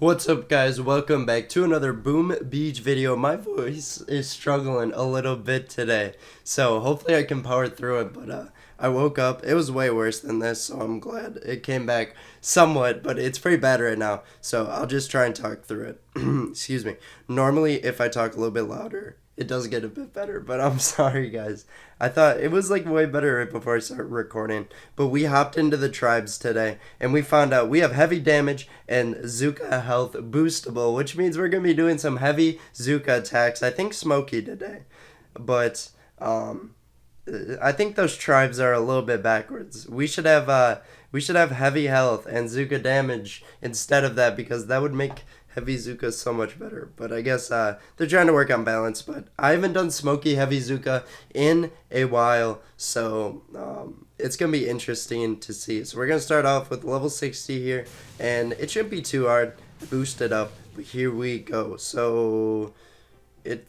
What's up, guys? Welcome back to another Boom Beach video. My voice is struggling a little bit today, so hopefully I can power through it, but I woke up, it was way worse than this, so I'm glad it came back somewhat, but it's pretty bad right now, so I'll just try and talk through it. Excuse me. Normally, if I talk a little bit louder, it does get a bit better, but I'm sorry, guys. I thought it was like way better right before I started recording, but we hopped into the tribes today, and we found out we have heavy damage and Zooka health boostable, which means we're going to be doing some heavy Zooka attacks. I think Smokey today, but I think those tribes are a little bit backwards. We should have heavy health and Zooka damage instead of that, because that would make Heavy Zooka so much better. But I guess they're trying to work on balance. But I haven't done Smokey Heavy Zooka in a while, so it's going to be interesting to see. So we're going to start off with level 60 here, and it shouldn't be too hard. Boost it up, but here we go. So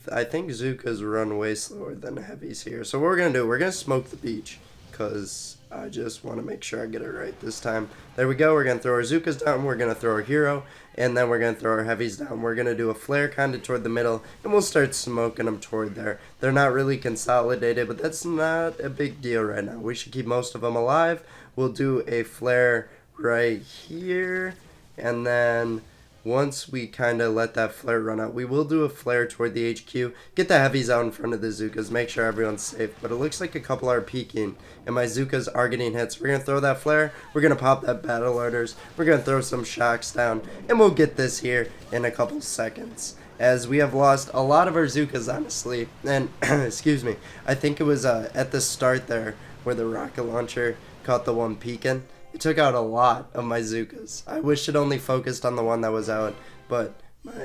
I think Zookas run way slower than Heavies here. So what we're going to do, we're going to smoke the beach, because I just want to make sure I get it right this time. There we go. We're going to throw our Zookas down. We're going to throw our hero. And then we're going to throw our Heavies down. We're going to do a flare kind of toward the middle. And we'll start smoking them toward there. They're not really consolidated, but that's not a big deal right now. We should keep most of them alive. We'll do a flare right here. And then once we kind of let that flare run out, we will do a flare toward the HQ. Get the Heavies out in front of the Zookas. Make sure everyone's safe. But it looks like a couple are peeking, and my Zookas are getting hits. We're going to throw that flare. We're going to pop that battle orders. We're going to throw some shocks down. And we'll get this here in a couple seconds, as we have lost a lot of our Zookas, honestly. And, excuse me, I think it was at the start there where the rocket launcher caught the one peeking. It took out a lot of my Zookas. I wish it only focused on the one that was out, but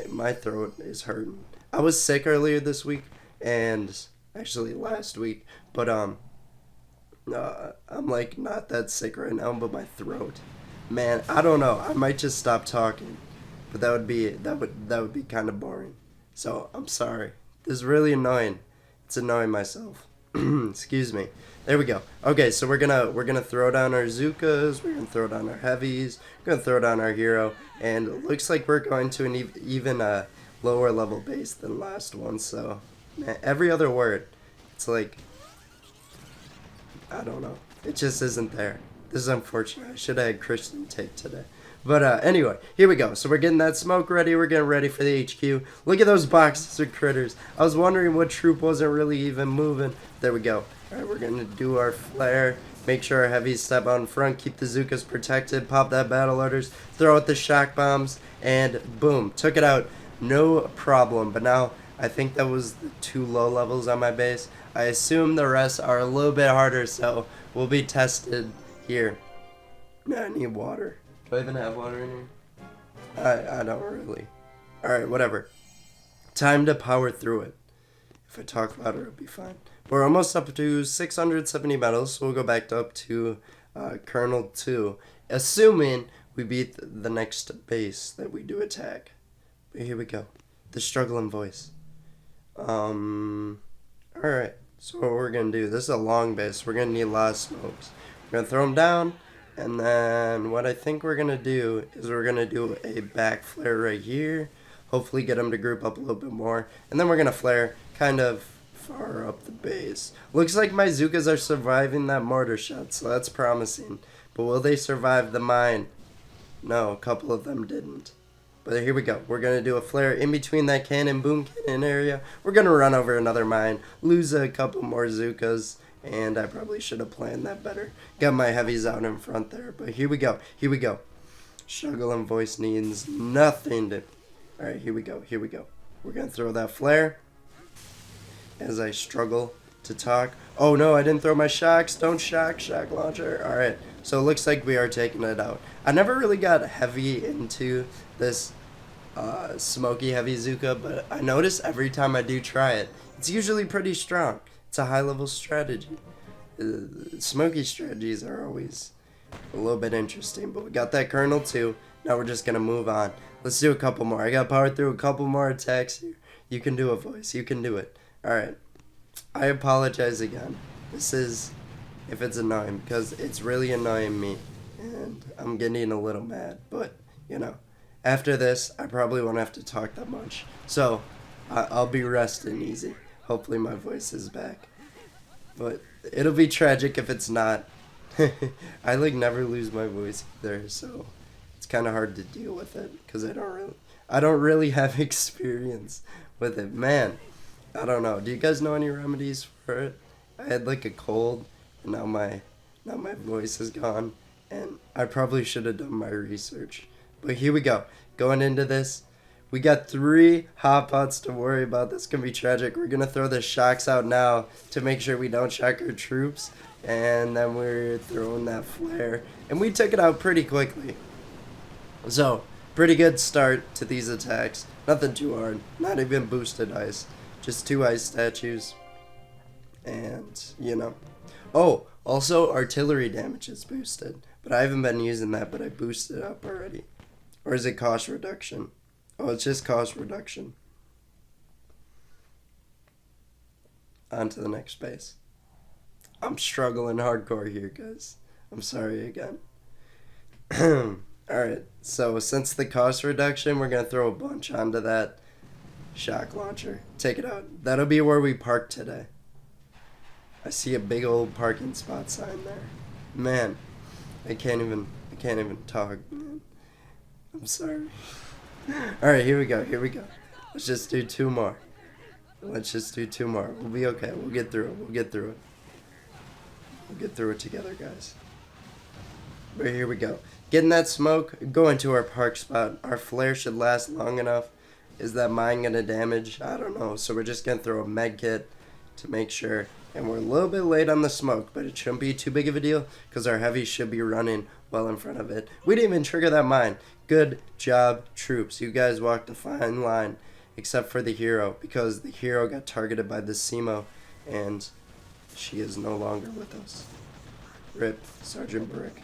my throat is hurting. I was sick earlier this week, and actually last week, but I'm like not that sick right now, but my throat, man, I don't know. I might just stop talking, but that would be kind of boring. So I'm sorry. This is really annoying. It's annoying myself. Excuse me. There we go. Okay, so we're gonna throw down our Zookas, we're gonna throw down our Heavies, we're gonna throw down our hero, and it looks like we're going to an even lower level base than last one. So, man, every other word, it's like, I don't know. It just isn't there. This is unfortunate. I should have had Christian take today. But anyway, here we go. So we're getting that smoke ready. We're getting ready for the HQ. Look at those boxes of critters. I was wondering what troop wasn't really even moving. There we go. All right, we're going to do our flare. Make sure our Heavies step out in front. Keep the Zookas protected. Pop that battle orders. Throw out the shock bombs. And boom. Took it out. No problem. But now I think that was the 2 low levels on my base. I assume the rest are a little bit harder, so we'll be tested here. I need water. Do I even have water in here? I don't really. Alright, whatever. Time to power through it. If I talk louder, it'll be fine. We're almost up to 670 medals, so we'll go back up to Colonel 2. Assuming we beat the next base that we do attack. But here we go. The struggling voice. Alright, so what we're going to do, this is a long base. We're going to need a lot of smokes. We're going to throw them down. And then what I think we're going to do is we're going to do a back flare right here. Hopefully get them to group up a little bit more. And then we're going to flare kind of far up the base. Looks like my Zookas are surviving that mortar shot, so that's promising. But will they survive the mine? No, a couple of them didn't. But here we go. We're going to do a flare in between that cannon, boom cannon area. We're going to run over another mine, lose a couple more Zookas. And I probably should have planned that better. Got my Heavies out in front there. But here we go. Here we go. Struggling voice needs nothing to... Alright, here we go. Here we go. We're going to throw that flare. As I struggle to talk. Oh no, I didn't throw my shocks. Don't shock launcher. Alright. So it looks like we are taking it out. I never really got heavy into this Smokey Heavy Zooka. But I notice every time I do try it, it's usually pretty strong. It's a high-level strategy. Smokey strategies are always a little bit interesting, but we got that Colonel too. Now we're just going to move on. Let's do a couple more. I got to power through a couple more attacks here. You can do it, voice. You can do it. Alright. I apologize again. This is, if it's annoying, because it's really annoying me. And I'm getting a little mad, but, you know, After this, I probably won't have to talk that much. So, I'll be resting easy. Hopefully my voice is back. But it'll be tragic if it's not. I like never lose my voice either, so it's kind of hard to deal with it because I don't really have experience with it. Man, I don't know. Do you guys know any remedies for it? I had like a cold, and now my voice is gone, and I probably should have done my research. But here we go. Going into this, we got 3 hot pots to worry about. That's going to be tragic. We're going to throw the shocks out now to make sure we don't shock our troops. And then we're throwing that flare. And we took it out pretty quickly. So, pretty good start to these attacks. Nothing too hard. Not even boosted ice. Just 2 ice statues. And, you know. Oh, also artillery damage is boosted. But I haven't been using that, but I boosted it up already. Or is it cost reduction? Oh, it's just cost reduction. On to the next base. I'm struggling hardcore here, guys. I'm sorry again. Alright, so since the cost reduction, we're going to throw a bunch onto that shock launcher. Take it out. That'll be where we park today. I see a big old parking spot sign there. Man, I can't even talk, man. I'm sorry. Alright, here we go. Let's just do 2 more. We'll be okay. We'll get through it. We'll get through it together, guys. But here we go. Getting that smoke, going to our park spot. Our flare should last long enough. Is that mine going to damage? I don't know. So we're just going to throw a med kit to make sure. And we're a little bit late on the smoke, but it shouldn't be too big of a deal because our heavy should be running well in front of it. We didn't even trigger that mine. Good job, troops. You guys walked a fine line, except for the hero, because the hero got targeted by the Simo, and she is no longer with us. RIP, Sergeant Brick.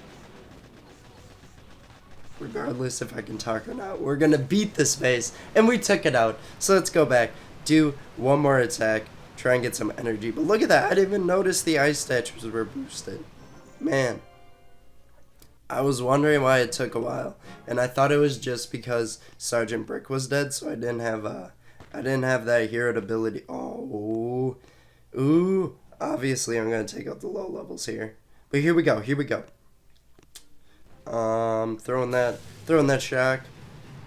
Regardless if I can talk or not, we're going to beat this base, and we took it out. So let's go back, do 1 more attack, try and get some energy. But look at that, I didn't even notice the ice statues were boosted. Man, I was wondering why it took a while, and I thought it was just because Sergeant Brick was dead, so I didn't have that hero ability. Oh, ooh, obviously I'm going to take out the low levels here. But here we go. Throwing that shock.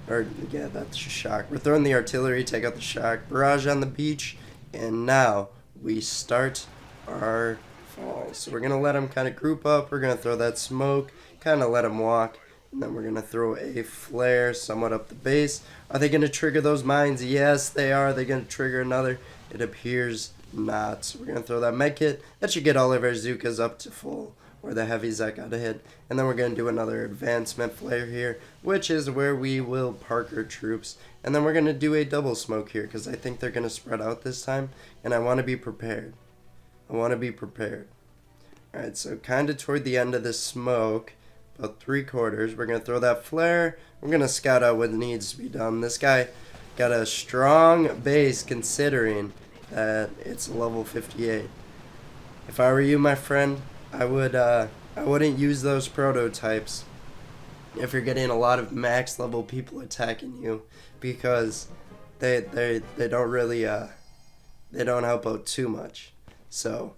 Or, yeah, that's shock. We're throwing the artillery, take out the shock. Barrage on the beach. And now we start our fall. So we're going to let them kind of group up. We're going to throw that smoke. Kind of let them walk. And then we're going to throw a flare somewhat up the base. Are they going to trigger those mines? Yes, they are. They're going to trigger another. It appears not. So we're going to throw that med kit. That should get all of our Zookas up to full. Or the heavies that got a hit. And then we're going to do another advancement flare here, which is where we will park our troops. And then we're going to do a double smoke here, because I think they're going to spread out this time. And I want to be prepared. Alright, so kind of toward the end of the smoke, about 3/4, we're going to throw that flare. We're going to scout out what needs to be done. This guy got a strong base considering that it's level 58. If I were you, my friend, I wouldn't use those prototypes if you're getting a lot of max level people attacking you, because they don't really they don't help out too much. So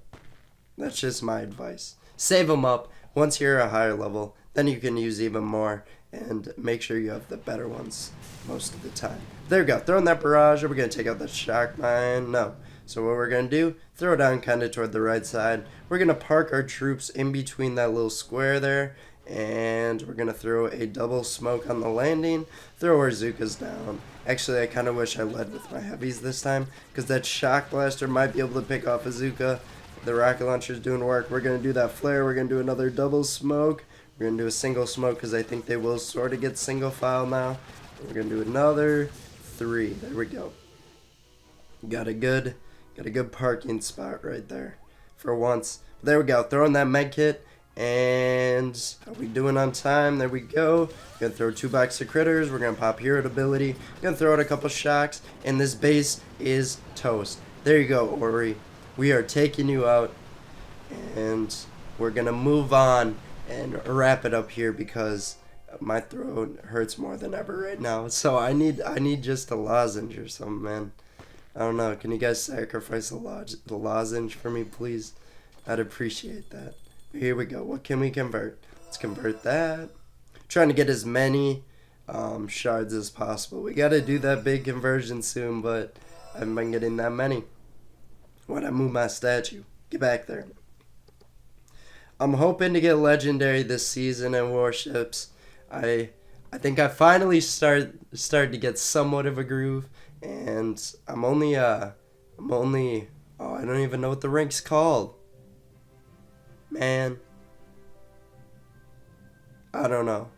that's just my advice. Save them up. Once you're a higher level, then you can use even more, and make sure you have the better ones most of the time. There we go. Throwing that barrage. Are we going to take out the shock mine? No. So what we're going to do, throw it down kind of toward the right side. We're going to park our troops in between that little square there. And we're going to throw a double smoke on the landing. Throw our Zookas down. Actually, I kind of wish I led with my heavies this time, because that shock blaster might be able to pick off a Zooka. The rocket launcher's doing work. We're going to do that flare. We're going to do another double smoke. We're going to do a single smoke, because I think they will sort of get single file now. We're going to do another 3. There we go. Got a good parking spot right there for once. There we go. Throwing that med kit. And are we doing on time? There we go. Gonna throw 2 box of critters. We're gonna pop hero ability. Gonna throw out a couple shocks. And this base is toast. There you go, Ori. We are taking you out. And we're gonna move on and wrap it up here, because My throat hurts more than ever right now. So I need just a lozenge or something, man. I don't know. Can you guys sacrifice the lozenge for me, please? I'd appreciate that. Here we go. What can we convert? Let's convert that. Trying to get as many shards as possible. We got to do that big conversion soon, but I haven't been getting that many. Why'd I move my statue? Get back there. I'm hoping to get legendary this season in warships. I think I finally started to get somewhat of a groove, and I'm only oh, I don't even know what the rank's called. Man, I don't know.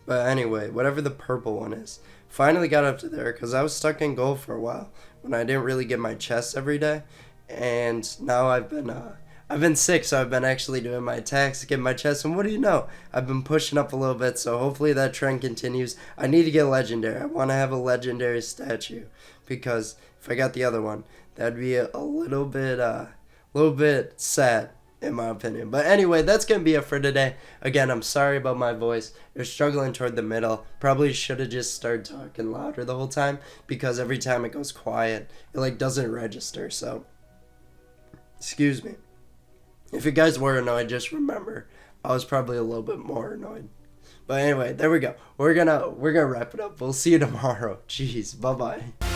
But anyway, whatever the purple one is. Finally got up to there because I was stuck in gold for a while when I didn't really get my chest every day. And now I've been sick, so I've been actually doing my attacks, getting my chest, and what do you know? I've been pushing up a little bit, so hopefully that trend continues. I need to get legendary. I want to have a legendary statue because if I got the other one, that'd be a little bit sad, in my opinion. But anyway, that's going to be it for today. Again, I'm sorry about my voice. You're struggling toward the middle. Probably should have just started talking louder the whole time because every time it goes quiet, it doesn't register. So, excuse me. If you guys were annoyed, just remember, I was probably a little bit more annoyed. But anyway, there we go. We're gonna wrap it up. We'll see you tomorrow. Jeez, bye-bye.